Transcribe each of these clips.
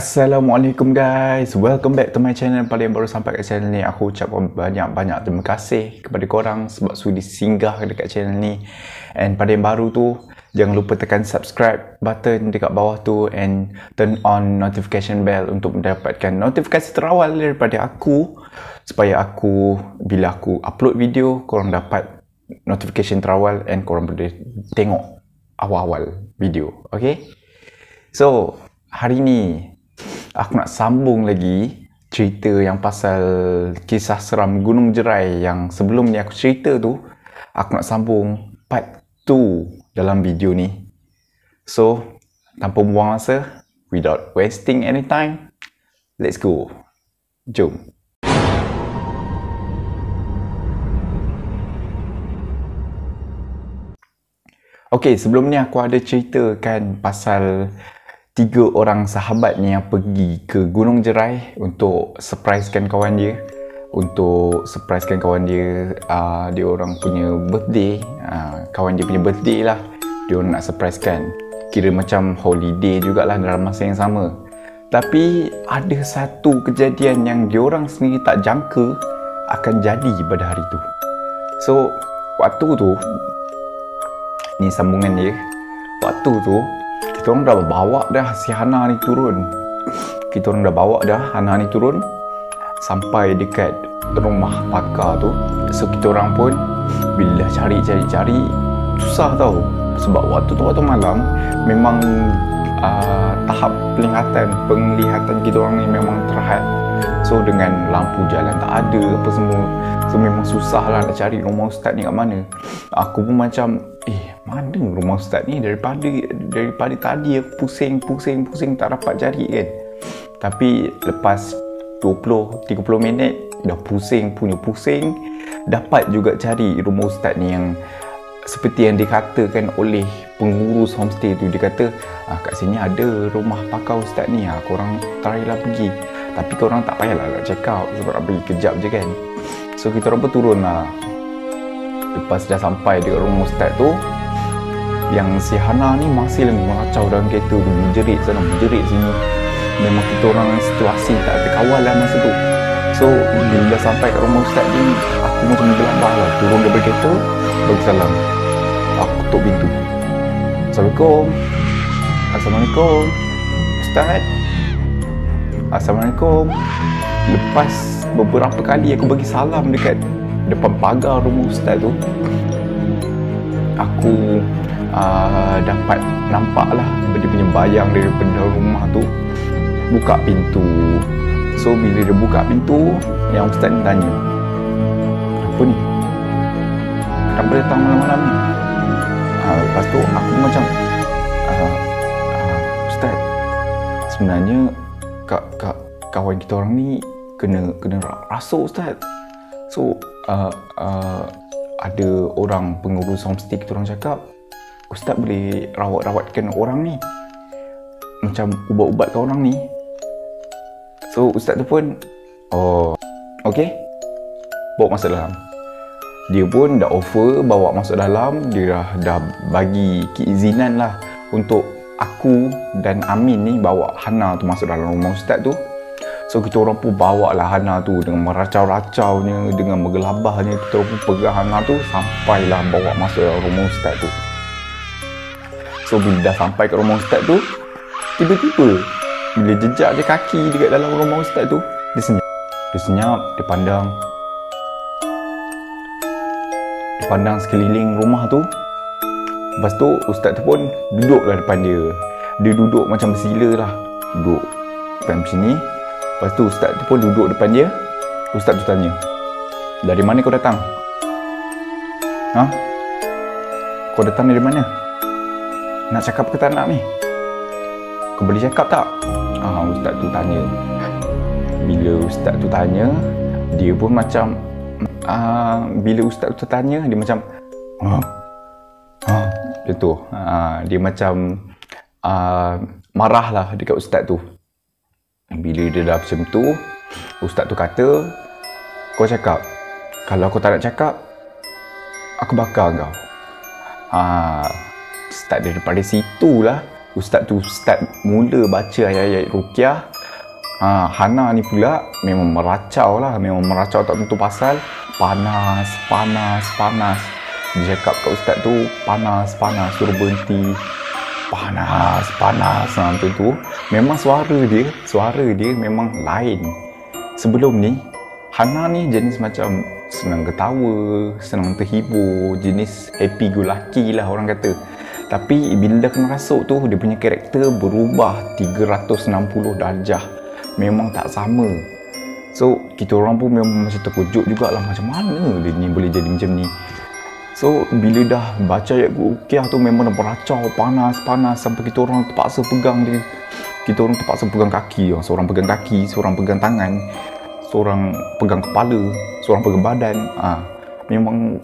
Assalamualaikum guys, welcome back to my channel. Pada yang baru sampai kat channel ni, aku ucapkan banyak-banyak terima kasih kepada korang sebab sudi singgah dekat channel ni. And pada yang baru tu, jangan lupa tekan subscribe button dekat bawah tu and turn on notification bell untuk mendapatkan notifikasi terawal daripada aku, supaya aku, bila aku upload video, korang dapat notification terawal and korang boleh tengok awal-awal video. Okay, so hari ni aku nak sambung lagi cerita yang pasal kisah seram Gunung Jerai yang sebelum ni aku cerita tu. Aku nak sambung part 2 dalam video ni. So, tanpa buang masa, without wasting any time, let's go. Jom. Okay, sebelum ni aku ada ceritakan pasal 3 orang sahabat ni yang pergi ke Gunung Jerai untuk surprisekan kawan dia. Untuk surprisekan kawan dia, dia orang punya birthday. Kawan dia punya birthday lah. Dia orang nak surprisekan. Kira macam holiday jugalah dalam masa yang sama. Tapi ada satu kejadian yang dia orang sendiri tak jangka akan jadi pada hari tu. So, waktu tu, ni sambungan dia. Waktu tu, kita orang dah bawa dah si Hana ni turun. Kita orang dah bawa dah Hana ni turun sampai dekat rumah pakar tu. So kita orang pun bila cari susah tau. Sebab waktu tu waktu malam memang tahap penglihatan kita orang ni memang terhad. So dengan lampu jalan tak ada apa semua, so memang susah lah nak cari rumah ustaz ni kat mana. Aku pun macam mana rumah ustaz ni, daripada tadi aku pusing tak dapat cari kan. Tapi lepas 20-30 minit dah pusing dapat juga cari rumah ustaz ni yang seperti yang dikatakan oleh pengurus homestay tu. Dia kata kat sini ada rumah pakar ustaz ni, korang try lah pergi. Tapi korang tak payahlah nak check out sebab nak pergi kejap je kan. So kita orang pun turun lah. Lepas dah sampai dekat rumah ustaz tu, yang si Hana ni masih lagi meracau dalam kereta tu, menjerit sana menjerit sini. Memang kita orang situasi tak terkawal lah masa tu. So bila dah sampai kat rumah ustaz ni, aku macam gelabah lah. Turun daripada kereta, bagi salam. Aku ketuk pintu. Assalamualaikum. Assalamualaikum ustaz. Assalamualaikum. Lepas beberapa kali aku bagi salam dekat depan pagar rumah ustaz tu, aku dapat nampak lah dia punya bayang daripada rumah tu buka pintu. So bila dia buka pintu, yang ustaz ni tanya, apa ni? Kenapa datang malam-malam ni? Lepas tu aku macam ustaz, sebenarnya kawan kita orang ni kena rasuk ustaz. So ada orang pengurus homestay kita orang cakap, ustaz boleh rawatkan orang ni, macam ubat-ubat ke orang ni. So ustaz tu pun okey, bawa masuk dalam. Dia pun dah offer bawa masuk dalam. Dia dah bagi keizinan lah untuk aku dan Amin ni bawa Hana tu masuk dalam rumah ustaz tu. So kita orang pun bawa lah Hana tu dengan meracau-racaunya, dengan menggelabahnya. Kita orang pun pegang Hana tu sampailah bawa masuk dalam rumah ustaz tu. So bila dah sampai kat rumah ustaz tu, tiba-tiba bila jejak je kaki dekat dalam rumah ustaz tu, dia senyap, dia pandang sekeliling rumah tu. Lepas tu ustaz tu pun duduklah depan dia. Dia duduk macam bersila lah, duduk depan sini. Lepas tu ustaz tu pun duduk depan dia. Ustaz tu tanya, dari mana kau datang? Kau datang dari mana? Nak cakap ke tak nak ni? Kau boleh cakap tak? Ustaz tu tanya. Bila ustaz tu tanya, dia pun macam bila ustaz tu tanya, dia macam macam tu. Dia macam marah lah dekat ustaz tu. Bila dia dah macam tu, ustaz tu kata, kau cakap. Kalau kau tak nak cakap, aku bakar kau. Start daripada situlah ustaz tu start mula baca ayat-ayat ruqyah. Hana ni pula memang meracau lah, memang meracau tak tentu pasal. Panas. Dia cakap kat ustaz tu, panas, suruh berhenti. Panas. Macam tu. Memang suara dia memang lain. Sebelum ni, Hana ni jenis macam senang ketawa, senang terhibur, jenis happy go lucky lah orang kata. Tapi bila dah kena rasuk tu, dia punya karakter berubah 360 darjah. Memang tak sama. So, kita orang pun memang macam terkejut jugalah, macam mana dia ni boleh jadi macam ni. So, bila dah baca ayat ruqyah tu memang dah beracau, panas sampai kita orang terpaksa pegang dia. Kita orang terpaksa pegang kaki. Seorang pegang kaki, seorang pegang tangan, seorang pegang kepala, seorang pegang badan. Memang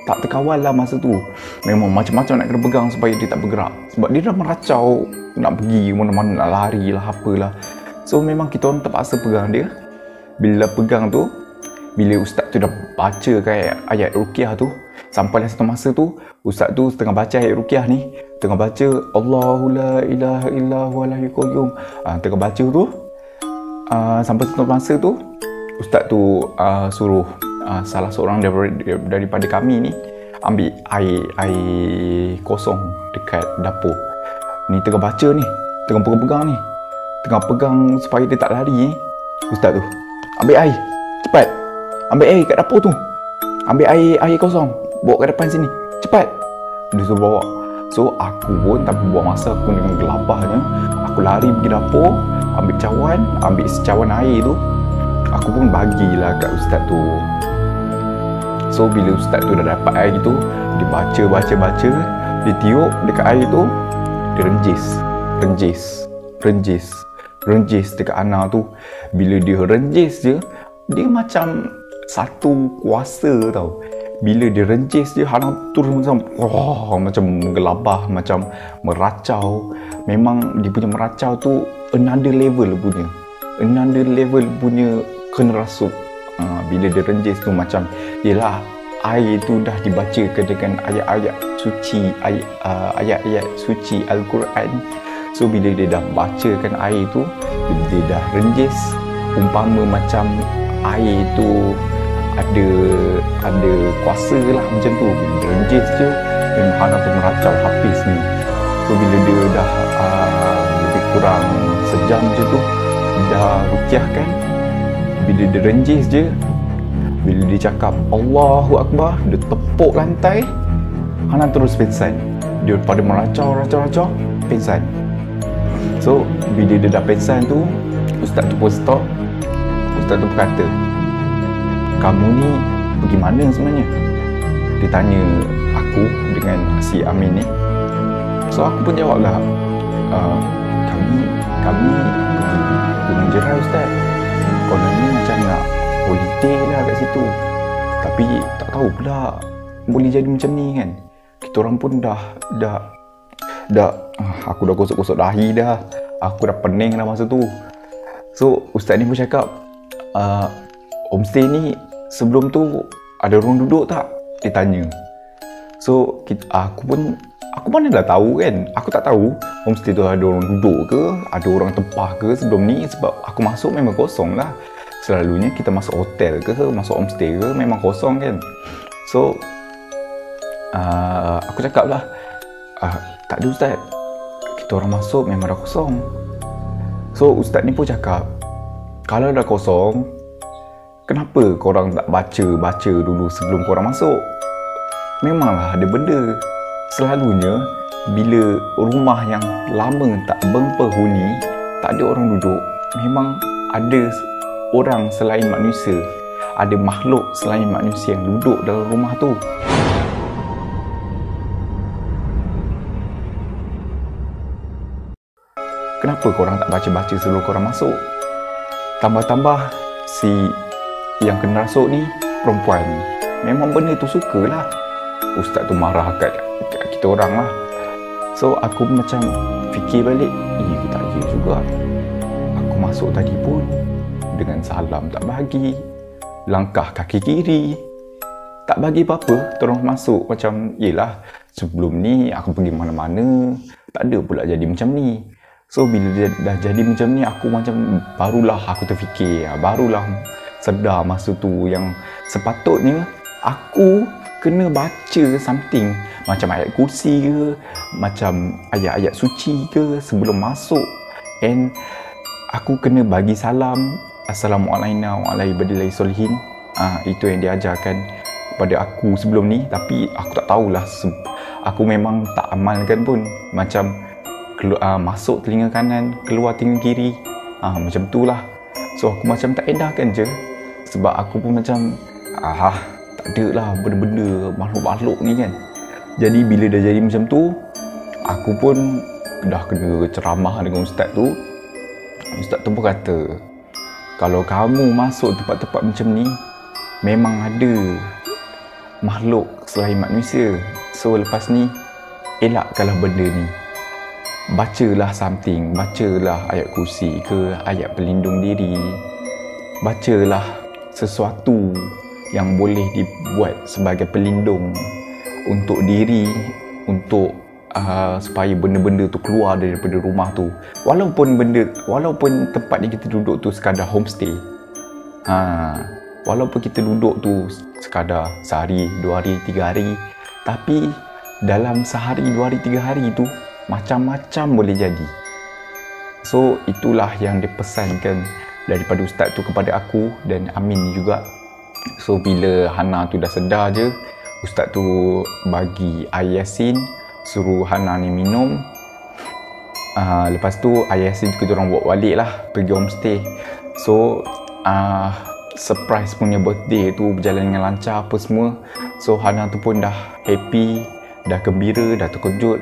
tak terkawal lah masa tu. Memang macam-macam nak kena pegang supaya dia tak bergerak. Sebab dia dah meracau, nak pergi mana-mana, nak lari lah, apalah. So memang kita orang terpaksa pegang dia. Bila pegang tu, bila ustaz tu dah baca ayat ruqyah tu, sampailah satu masa tu, ustaz tu tengah baca ayat ruqyah ni, tengah baca Allahu la ilaha illa huwal hayyul qayyum. Tengah baca tu, sampai satu masa tu, ustaz tu suruh salah seorang daripada kami ni ambil air kosong dekat dapur. Ni tengah baca ni, tengah pegang-pegang ni, tengah pegang supaya dia tak lari ni. Ustaz tu, ambil air, cepat, ambil air kat dapur tu, ambil air kosong, bawa kat depan sini, cepat. Dia suruh bawa. So aku pun tak buang masa, aku dengan gelabahnya aku lari pergi dapur, ambil cawan, ambil secawan air tu, aku pun bagilah kat ustaz tu. So bila ustaz tu dah dapat air tu, dia baca, dia tiup dekat air tu, dia renjis dekat Hana tu. Bila dia renjis je, dia macam satu kuasa tau. Bila dia renjis je, Hana turun macam menggelabah, macam meracau. Memang dia punya meracau tu another level punya kena rasuk. Bila dia renjis tu macam, yelah, air tu dah dibacakan dengan ayat-ayat suci Al-Quran. So bila dia dah bacakan air tu, dia dah renjis, umpama macam air tu ada kuasa lah macam tu. Bila dia renjis je, memang Hana tu meracau habis ni. So bila dia dah lebih kurang sejam je tu dah ruqyah kan, bila dia renjis je, bila dia cakap Allahu Akbar, dia tepuk lantai, Hana terus pingsan. Dia pada meracau, pingsan. So bila dia dah pingsan tu, ustaz tu pun stop. Ustaz tu berkata, kamu ni pergi mana sebenarnya? Dia tanya aku dengan si Amin ni. So aku pun jawab lah, kami pergi Gunung Jerai ustaz. Kononnya macam nak holiday lah kat situ, tapi tak tahu pula boleh jadi macam ni kan. Kita orang pun dah aku dah gosok-gosok dahi dah, aku dah pening dah masa tu. So ustaz ni pun cakap, homestay ni sebelum tu ada orang duduk tak? Dia tanya. So aku mana dah tahu kan, aku tak tahu homestay tu ada orang duduk ke, ada orang tempah ke sebelum ni. Sebab aku masuk memang kosong lah. Selalunya kita masuk hotel ke, masuk homestay ke, memang kosong kan. So aku cakap lah, tak ada ustaz, kita orang masuk memang dah kosong. So ustaz ni pun cakap, kalau dah kosong, kenapa korang tak baca dulu sebelum korang masuk? Memanglah ada benda. Selalunya bila rumah yang lama tak berpenghuni, tak ada orang duduk, memang ada orang selain manusia, ada makhluk selain manusia yang duduk dalam rumah tu. Kenapa korang tak baca-baca sebelum korang masuk? Tambah-tambah si yang kena rasuk ni perempuan. Memang benda tu sukalah. Ustaz tu marah kat kita orang lah. So aku macam fikir balik, tak ya juga. Aku masuk tadi pun dengan salam tak bagi, langkah kaki kiri tak bagi apa-apa, terus masuk. Macam yelah, sebelum ni aku pergi mana-mana tak ada pula jadi macam ni. So bila dia dah jadi macam ni, aku macam barulah aku terfikir, barulah sedar masa tu yang sepatutnya aku kena baca something macam ayat kursi ke, macam ayat-ayat suci ke sebelum masuk, and aku kena bagi salam, Assalamualaikum warahmatullahi wabarakatuh. Itu yang diajarkan kepada aku sebelum ni, tapi aku tak tahulah, aku memang tak amalkan pun. Macam masuk telinga kanan, keluar telinga kiri, macam tu lah. So aku macam tak edahkan je, sebab aku pun macam tak ada lah benda-benda makhluk-makhluk ni kan. Jadi bila dah jadi macam tu, aku pun dah kena ceramah dengan ustaz tu. Ustaz tu pun kata, kalau kamu masuk tempat-tempat macam ni, memang ada makhluk selain manusia. So lepas ni, elakkanlah benda ni. Bacalah something, bacalah ayat kursi ke, ayat pelindung diri. Bacalah sesuatu yang boleh dibuat sebagai pelindung untuk diri, untuk supaya benda-benda tu keluar daripada rumah tu. Walaupun tempat yang kita duduk tu sekadar homestay, walaupun kita duduk tu sekadar sehari, 2 hari, 3 hari, tapi dalam sehari, 2 hari, 3 hari tu macam-macam boleh jadi. So itulah yang dipesankan daripada ustaz tu kepada aku dan Amin juga. So bila Hana tu dah sedar je, ustaz tu bagi air yasin, suruh Hana ni minum. Lepas tu air yasin kita orang bawa balik lah pergi homestay. So surprise punya birthday tu berjalan dengan lancar apa semua. So Hana tu pun dah happy, dah gembira, dah terkejut,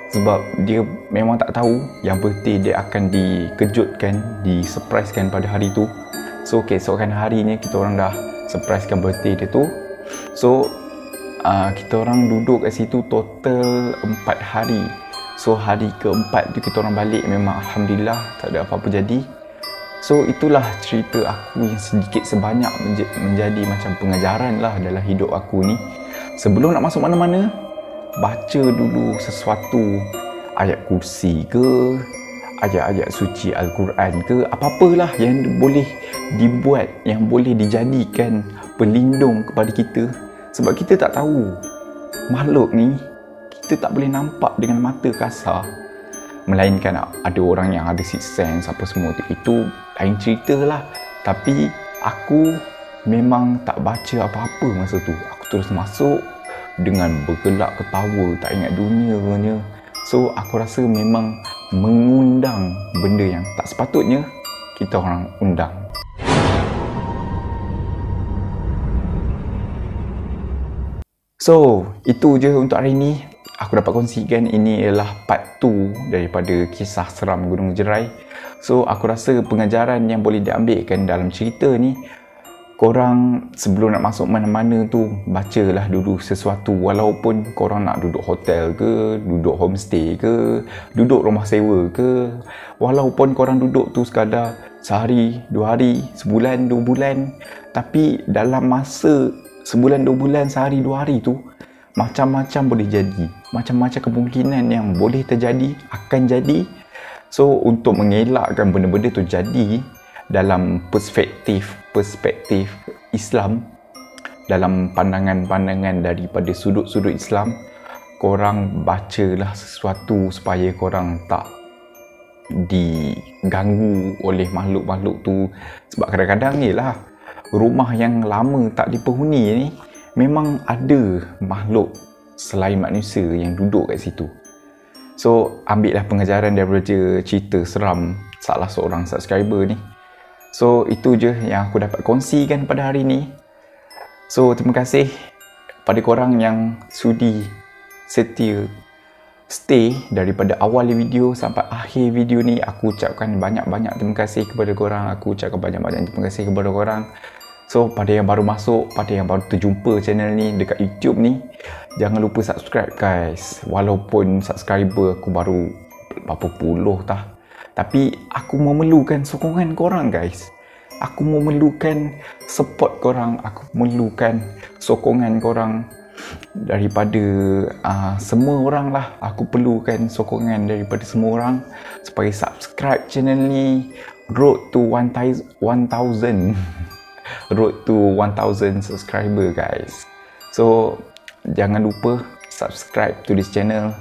sebab dia memang tak tahu yang birthday dia akan dikejutkan, disurprisekan pada hari tu. So keesokan harinya kita orang dah surprisekan birthday dia tu. So kita orang duduk kat situ total 4 hari. So hari keempat tu kita orang balik, memang Alhamdulillah tak ada apa-apa jadi. So itulah cerita aku yang sedikit sebanyak menjadi macam pengajaran lah dalam hidup aku ni. Sebelum nak masuk mana-mana, baca dulu sesuatu, ayat kursi ke, ayat-ayat suci Al-Quran ke, apa-apalah yang boleh dibuat, yang boleh dijadikan pelindung kepada kita. Sebab kita tak tahu, makhluk ni kita tak boleh nampak dengan mata kasar, melainkan ada orang yang ada sixth sense apa semua tu, itu lain cerita lah. Tapi aku memang tak baca apa-apa masa tu. Aku terus masuk dengan bergelak ketawa, tak ingat dunia punya. So aku rasa memang mengundang benda yang tak sepatutnya kita orang undang. So itu je untuk hari ni. Aku dapat kongsikan, ini ialah part 2 daripada kisah seram Gunung Jerai. So aku rasa pengajaran yang boleh diambilkan dalam cerita ni, korang sebelum nak masuk mana-mana tu, bacalah dulu sesuatu. Walaupun korang nak duduk hotel ke, duduk homestay ke, duduk rumah sewa ke, walaupun korang duduk tu sekadar sehari, 2 hari, sebulan, 2 bulan, tapi dalam masa sebulan, 2 bulan, sehari, 2 hari tu, macam-macam boleh jadi. Macam-macam kemungkinan yang boleh terjadi, akan jadi. So untuk mengelakkan benda-benda tu jadi, dalam perspektif Islam, dalam pandangan-pandangan daripada sudut-sudut Islam, korang bacalah sesuatu supaya korang tak diganggu oleh makhluk-makhluk tu. Sebab kadang-kadang ni lah, rumah yang lama tak dipenghuni ni, memang ada makhluk selain manusia yang duduk kat situ. So ambillah pengajaran daripada cerita seram salah seorang subscriber ni. So itu je yang aku dapat kongsikan pada hari ni. So terima kasih pada korang yang sudi setia stay daripada awal video sampai akhir video ni. Aku ucapkan banyak-banyak terima kasih kepada korang. Aku ucapkan banyak-banyak terima kasih kepada korang. So pada yang baru masuk, pada yang baru terjumpa channel ni dekat YouTube ni, jangan lupa subscribe guys. Walaupun subscriber aku baru berapa puluh tah, tapi aku memerlukan sokongan korang guys. Aku memerlukan support korang, aku memerlukan sokongan korang daripada semua orang lah. Aku perlukan sokongan daripada semua orang supaya subscribe channel ni. Road to 1000 road to 1000 subscriber guys. So jangan lupa subscribe to this channel,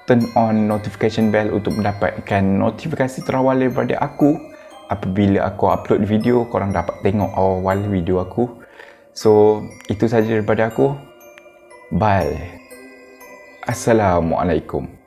turn on notification bell untuk mendapatkan notifikasi terawal daripada aku. Apabila aku upload video, korang dapat tengok awal video aku. So itu saja daripada aku. Bye. Assalamualaikum.